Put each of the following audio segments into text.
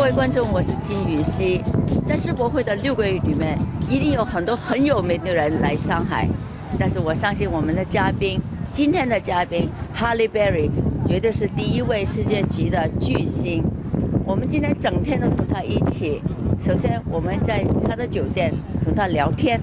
各位观众，我是金宇熙。在世博会的6个月里面，一定有很多很有名的人来上海，但是我相信我们的嘉宾，今天的嘉宾 Halle Berry 绝对是第一位世界级的巨星。我们今天整天都同他一起。首先，我们在他的酒店同他聊天。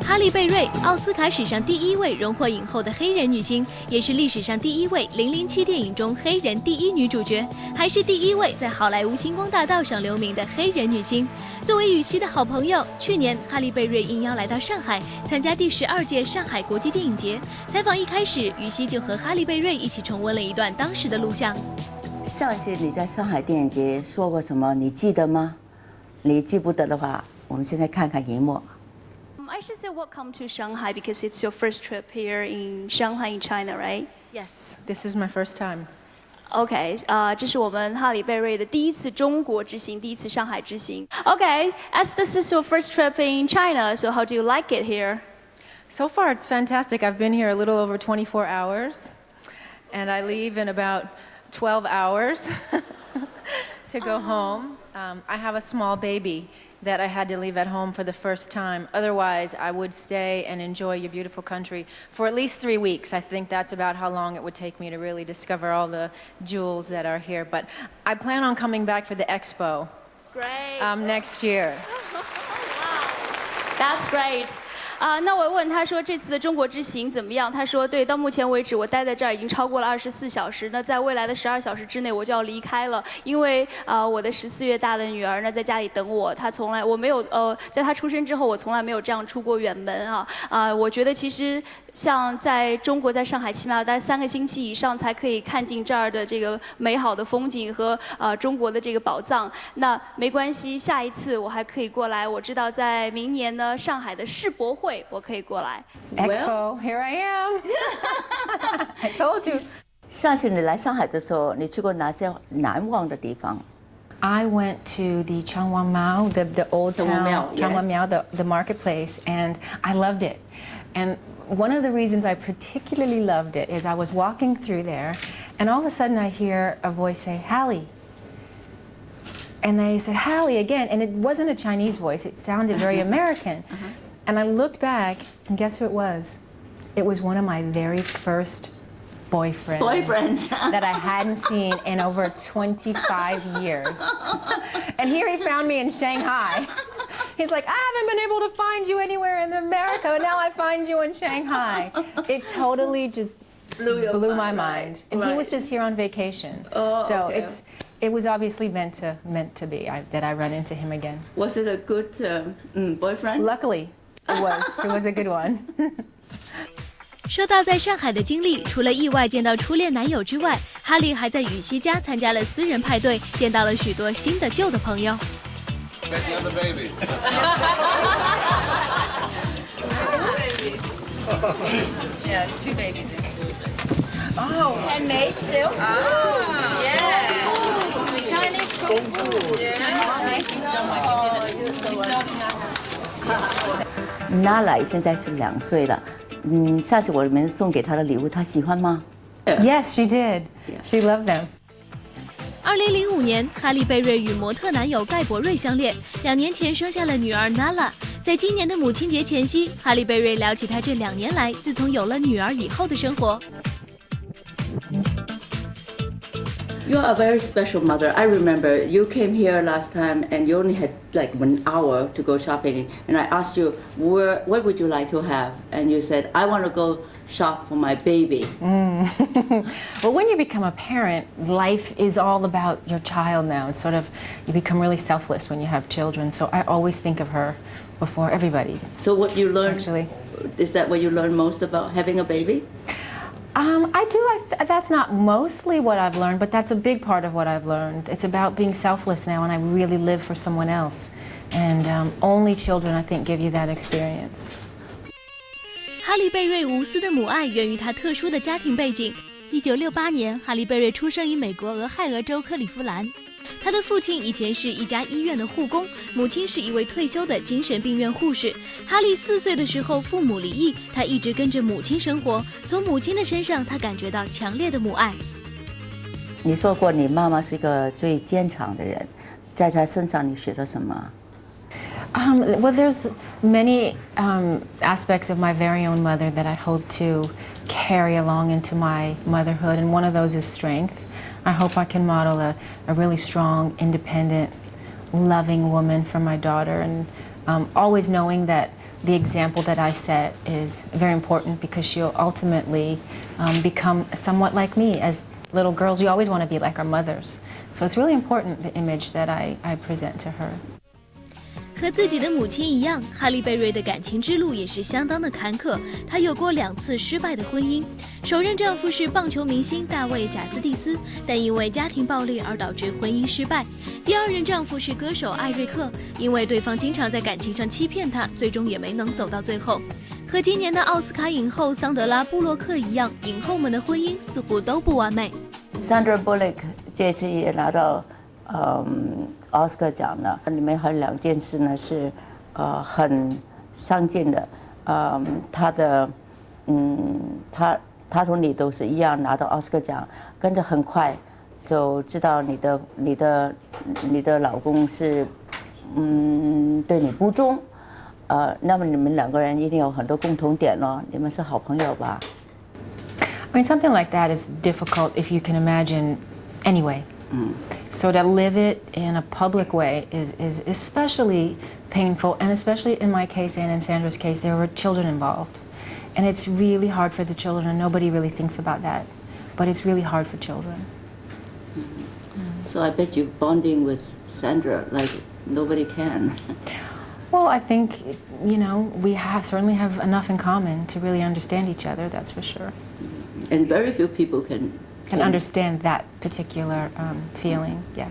哈利·贝瑞，奥斯卡史上第1位荣获影后的黑人女星，也是历史上第1位007电影中黑人第1女主角，还是第1位在好莱坞星光大道上留名的黑人女星。作为羽西的好朋友，去年哈利·贝瑞应邀来到上海参加第12届上海国际电影节。采访一开始，羽西就和哈利·贝瑞一起重温了一段当时的录像。上一次你在上海电影节说过什么？你记得吗？你记不得的话，我们现在看看荧幕。I should say welcome to Shanghai because it's your first trip here in Shanghai in China, right? Yes, this is my first time. Okay, 这是我们哈里贝瑞的第1次中国之行，第1次上海之行。Okay, as this is your first trip in China, so how do you like it here? So far, it's fantastic. I've been here a little over 24 hours, and I leave in about 12 hours to go home. I have a small baby that I had to leave at home for the first time. Otherwise, I would stay and enjoy your beautiful country for at least 3 weeks. I think that's about how long it would take me to really discover all the jewels that are here. But I plan on coming back for the expo. Great. Next year. That's great. 那我问他说这次的中国之行怎么样？他说对，到目前为止我待在这儿已经超过了24小时。那在未来的12小时之内我就要离开了，因为我的14月大的女儿呢在家里等我。我没有在她出生之后我从来没有这样出过远门啊。我觉得其实像在中国在上海起码要待3个星期以上才可以看尽这儿的这个美好的风景和中国的这个宝藏。那没关系，下一次我还可以过来。我知道在明年呢上海的世博会。我可以过来。Expo, here I am. I told you. 上次你来上海的时候，你去过哪些难忘的地方？ I went to the Changwangmiao, the old town, Changwangmiao, the marketplace, and I loved it. And one of the reasons I particularly loved it is I was walking through there, and all of a sudden I hear a voice say, Halle. And they said, Halle again, and it wasn't a Chinese voice, it sounded very American. And I looked back, and guess who it was? It was one of my very first boyfriends that I hadn't seen in over 25 years. And here he found me in Shanghai. He's like, I haven't been able to find you anywhere in America, and now I find you in Shanghai. It totally just blew my mind. And he was just here on vacation. So it was obviously meant to be that I run into him again. Was it a good boyfriend? Luckily. It was a good one. 说到在上海的经历，除了意外见到初恋男友之外，哈利还在羽西家参加了私人派对，见到了许多新的旧的朋友。That's another baby. Yeah, 2 babies. Oh, Handmade silk. Ah, yeah. Chinese kung fu. Yeah. Thank you so much. You did it. Natalia 现在是2岁了，上次我们送给她的礼物，她喜欢吗？ Yes, she did. She loved them. 2005年，哈利·贝瑞与模特男友盖博瑞相恋，2年前生下了女儿 Natalia。在今年的母亲节前夕，哈利·贝瑞聊起他这2年来自从有了女儿以后的生活。You are a very special mother. I remember you came here last time and you only had like 1 hour to go shopping. And I asked you, what would you like to have? And you said, I want to go shop for my baby. Well, when you become a parent, life is all about your child now. It's sort of, you become really selfless when you have children. So I always think of her before everybody. So what you learned, actually, is that what you learned most about having a baby? I do. That's not mostly what I've learned, but that's a big part of what I've learned. It's about being selfless now, and I really live for someone else. And only children, I think, give you that experience. 哈利·贝瑞无私的母爱源于他特殊的家庭背景。1968年，哈利·贝瑞出生于美国俄亥俄州克利夫兰。他的父亲以前是一家医院的护工，母亲是一位退休的精神病院护士。哈利4岁的时候父母离异，他一直跟着母亲生活，从母亲的身上他感觉到强烈的母爱。你说过你妈妈是一个最坚强的人，在她身上你学了什么？ Well, there's many aspects of my very own mother that I hope to carry along into my motherhood, and one of those is strength. I hope I can model a really strong, independent, loving woman for my daughter, and always knowing that the example that I set is very important because she'll ultimately become somewhat like me. As little girls, we always want to be like our mothers. So it's really important, the image that I present to her. 和自己的母亲一样，哈利贝瑞的感情之路也是相当的坎坷。她有过2次失败的婚姻，首任丈夫是棒球明星大卫·贾斯蒂斯，但因为家庭暴力而导致婚姻失败。第2任丈夫是歌手艾瑞克，因为对方经常在感情上欺骗她，最终也没能走到最后。和今年的奥斯卡影后桑德拉·布洛克一样，影后们的婚姻似乎都不完美。Sandra Bullock 这次也拿到奥斯卡奖了，里面还有2件事呢是很上进的，他同你都是一样拿到奥斯卡奖，跟着很快就知道你的老公是对你不忠，那么你们2个人一定有很多共同点咯，你们是好朋友吧？ I mean, something like that is difficult if you can imagine anyway. So to live it in a public way is especially painful, and especially in my case and in Sandra's case, there were children involved. And it's really hard for the children, and nobody really thinks about that. But it's really hard for children. So I bet you're bonding with Sandra like nobody can. Well, I think, you know, we certainly have enough in common to really understand each other, that's for sure. And very few people can understand that particular feeling, yeah.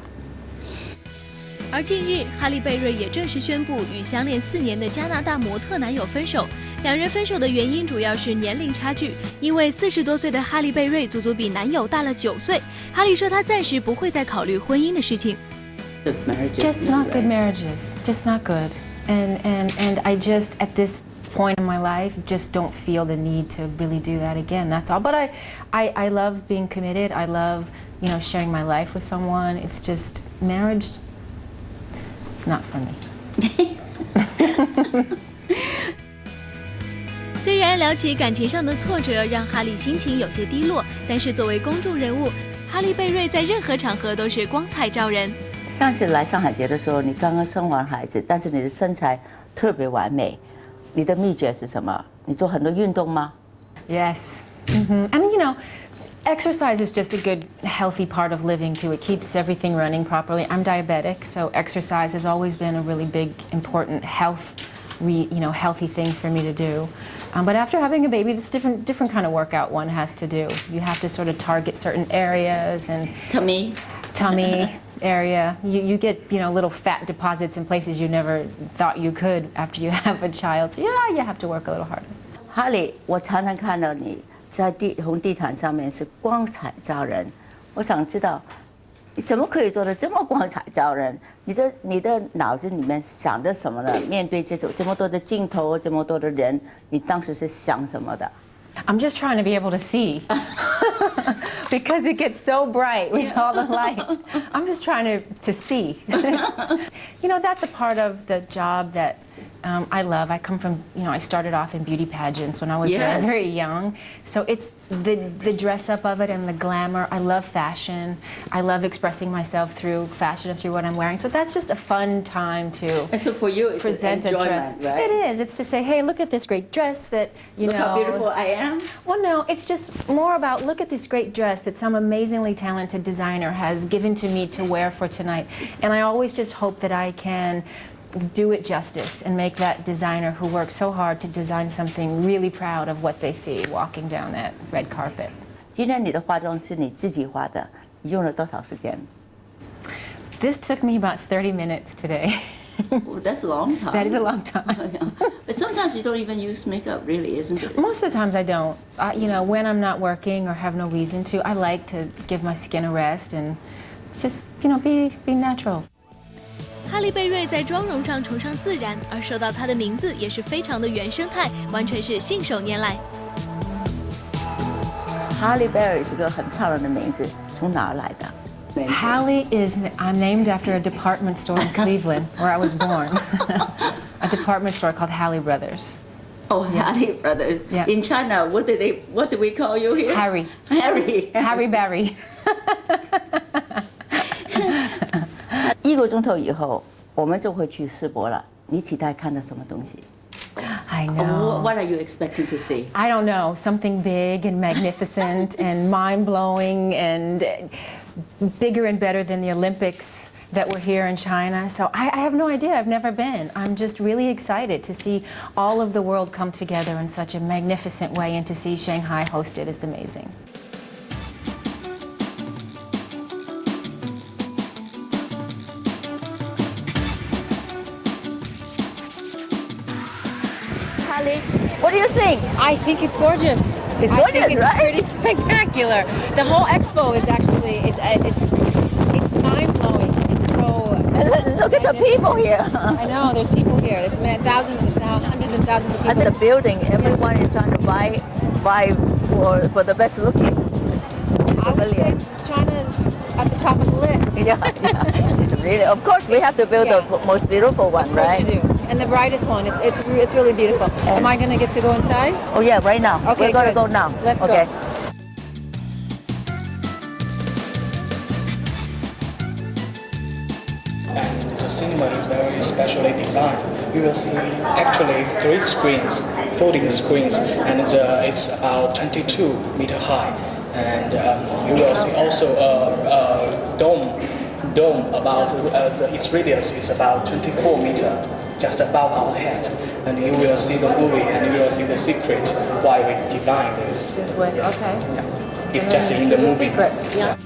而近日，哈利贝瑞也正式宣布与相恋4年的加拿大模特男友分手。2人分手的原因主要是年龄差距，因为40多岁的哈利贝瑞足足比男友大了9岁。哈利说他暂时不会再考虑婚姻的事情。Just not good marriages, just not good. And I just at this point in my life just don't feel the need to really do that again, that's all. But I love being committed. I love, you know, sharing my life with someone. It's just marriage, it's not for me. 虽然聊起感情上的挫折让哈利心情有些低落，但是作为公众人物，哈利贝瑞在任何场合都是光彩照人。上次来上海节的时候，你刚刚生完孩子，但是你的身材特别完美。你的秘诀是什么？你做很多运动吗？ Yes. And you know, exercise is just a good, healthy part of living too. It keeps everything running properly. I'm diabetic, so exercise has always been a really big, important healthy thing for me to do. But after having a baby, it's different kind of workout one has to do. You have to sort of target certain areas and tummy area. You get, you know, little fat deposits in places you never thought you could after you have a child. So yeah, you have to work a little harder. 哈利，我常常看到你在红地毯上面是光彩照人。我想知道，你怎么可以做得这么光彩照人？你的脑子里面想着什么呢？面对这么多的镜头，这么多的人，你当时是想什么的？ I'm just trying to be able to see because it gets so bright with all the lights. I'm just trying to see. You know, that's a part of the job that I love. I come from, you know, I started off in beauty pageants when I was very, very young. So it's the dress up of it and the glamour. I love fashion. I love expressing myself through fashion and through what I'm wearing. So that's just a fun time to and so for you, it's present a dress. Right? It is. It's to say, hey, look at this great dress that, you look know. How beautiful I am. Well, no, it's just more about look at this great dress that some amazingly talented designer has given to me to wear for tonight. And I always just hope that I can do it justice and make that designer who works so hard to design something really proud of what they see walking down that red carpet. 今天你的化妆是你自己化的，你用了多少时间？ This took me about 30 minutes today. Oh, that's a long time. That is a long time. But sometimes you don't even use makeup, really, isn't it? Most of the times I don't. You know, when I'm not working or have no reason to, I like to give my skin a rest and just be natural. 哈利贝瑞在妆容上崇尚自然，而说到她的名字也是非常的原生态，完全是信手拈来。Halle Berry 是个很漂亮的名字，从哪儿来的？ Halle I'm named after a department store in Cleveland, where I was born. A department store called Halle Brothers. Oh, Halle Brothers. Yeah. In China, what do we call you here? Harry. Harry Berry. 1个钟头以后，我们就会去世博了。你期待看到什么东西？ I know. What are you expecting to see? I don't know. Something big and magnificent and mind-blowing and bigger and better than the Olympics that were here in China. So I have no idea. I've never been. I'm just really excited to see all of the world come together in such a magnificent way, and to see Shanghai hosted is amazing. Halle, what do you think? I think it's gorgeous. It's I gorgeous, think it's right? pretty spectacular. The whole expo is actually it's mind blowing. It's so. Look at the people here. I know there's people here. There's thousands and hundreds and thousands of At people. the building, everyone is trying to buy for the best looking. I would say China's at the top of the list. Yeah. It's really, of course, we have to build Yeah. the most beautiful one, Of course right? you do. And the brightest one. It's really beautiful. Am I gonna get to go inside? Oh yeah, right now. Okay, We're gonna good. go now. Let's go. Okay. And the cinema is very specially designed. You will see actually 3 screens, folding screens, and it's about 22 meter high. And you will see also a dome about its radius is about 24 meter, just above our head. And you will see the movie, and you will see the secret why we designed this. This way, Yeah. okay. Yeah. It's just in the movie. Secret. Yeah.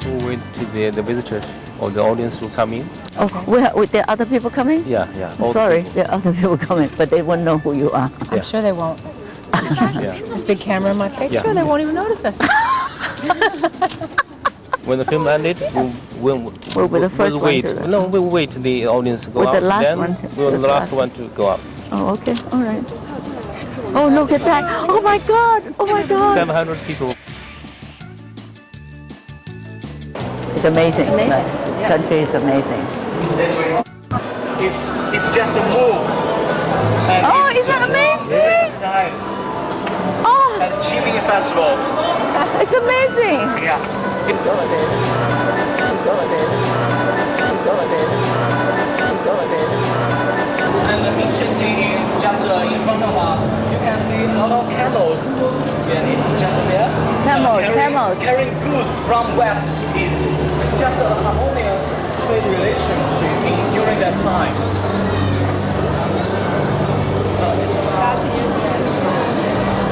We'll wait till the visitors or the audience will come in. Okay. With there are other people coming? Yeah. Sorry, there are other people coming, but they won't know who you are. I'm sure they won't. Yeah. This big camera in my face. Yeah. Sure, they won't even notice us. When the film ended, we'll be the first one wait. to- No, we'll wait till the audience go With up. the last then one to- we'll the the last last one to go up. Oh, okay. All right. Oh, look at that. Oh my God. Oh my God. 700 people. It's amazing. This country is amazing. This way. It's just a move. And Oh, it's isn't that amazing? really exciting. Oh, And Cherie Festival. it's amazing. Yeah. It's all it is. It's all it is. It's all it is. It's all it is. And the interesting is just in front of us, you can see a lot of camels. And it's just there. Camels. Carrying goods from west to east. It's just a harmonious trade relationship during that time.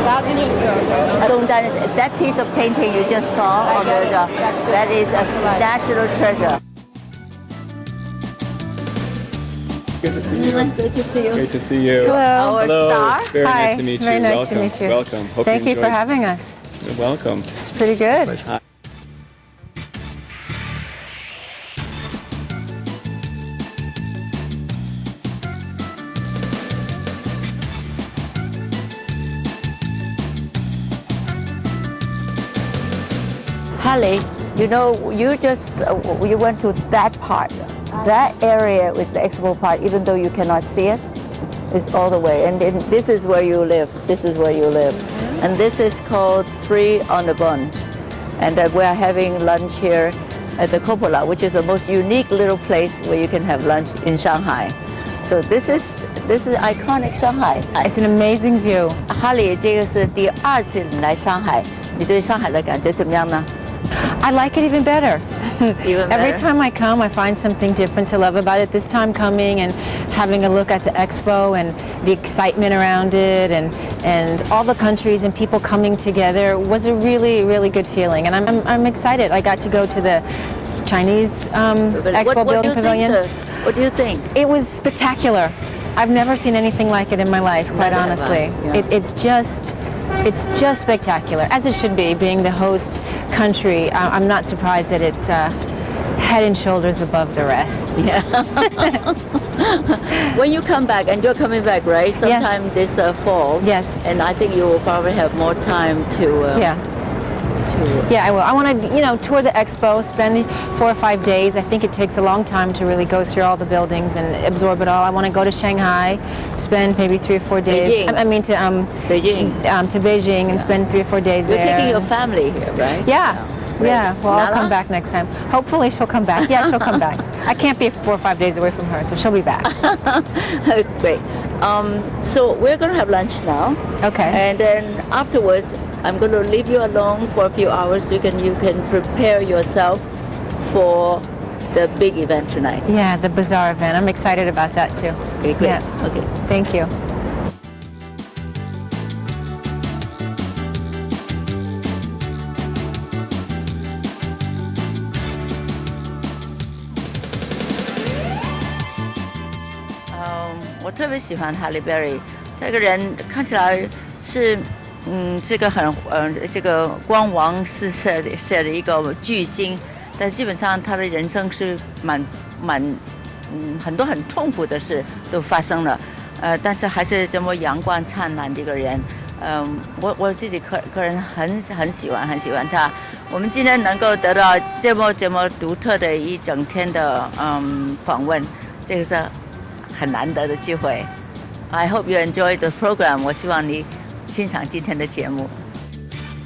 Thousand years ago. That piece of painting you just saw, I get it. that is a national treasure. Good to see you. Good to see you. Great to see you. Hello. Our star. Very Hi. nice to meet you. Very nice welcome. to meet you. Welcome. Hope Thank you for enjoyed- having us. You're welcome. It's pretty good. Halle, you know, you went to that part. That area with the expo part, even though you cannot see it, is all the way. And then this is where you live. This is where you live. And this is called Three on the Bund. And we are having lunch here at the Cupola, which is the most unique little place where you can have lunch in Shanghai. So this is iconic Shanghai. It's an amazing view. Halle, 这个是第2次来上海，你对上海的感觉怎么样呢？ I like it even better. Even Every better? time I come, I find something different to love about it. This time coming and having a look at the expo and the excitement around it and all the countries and people coming together was a really, really good feeling. And I'm excited. I got to go to the Chinese Expo Building Pavilion. What do you think? It was spectacular. I've never seen anything like it in my life, quite Neither have honestly. I, yeah. It's just It's just spectacular, as it should be. Being the host country, I'm not surprised that it's head and shoulders above the rest. Yeah. When you come back, and you're coming back, right? Sometime this fall. Yes. And I think you will probably have more time to. Yeah, I will. I want to, tour the expo, spend 4 or 5 days. I think it takes a long time to really go through all the buildings and absorb it all. I want to go to Shanghai, spend maybe 3 or 4 days. Beijing. I mean to Beijing. To Beijing and spend 3 or 4 days You're there. You're taking your family here, right? Yeah. Right. Yeah, well, Nala? I'll come back next time. Hopefully she'll come back. Yeah, she'll come back. I can't be 4 or 5 days away from her, so she'll be back. Great. So we're going to have lunch now. Okay. And then afterwards, I'm going to leave you alone for a few hours so you can prepare yourself for the big event tonight. Yeah, the bazaar event. I'm excited about that too. Okay, great. Yeah. Okay. Thank you.我特别喜欢 Halle Berry 这个人，看起来是这个这个光芒四射的一个巨星，但基本上他的人生是很多很痛苦的事都发生了，但是还是这么阳光灿烂的一个人，我自己个人很喜欢他。我们今天能够得到这么独特的一整天的访问，这个是很难得的机会。I hope you enjoy the program. 我希望你欣赏今天的节目。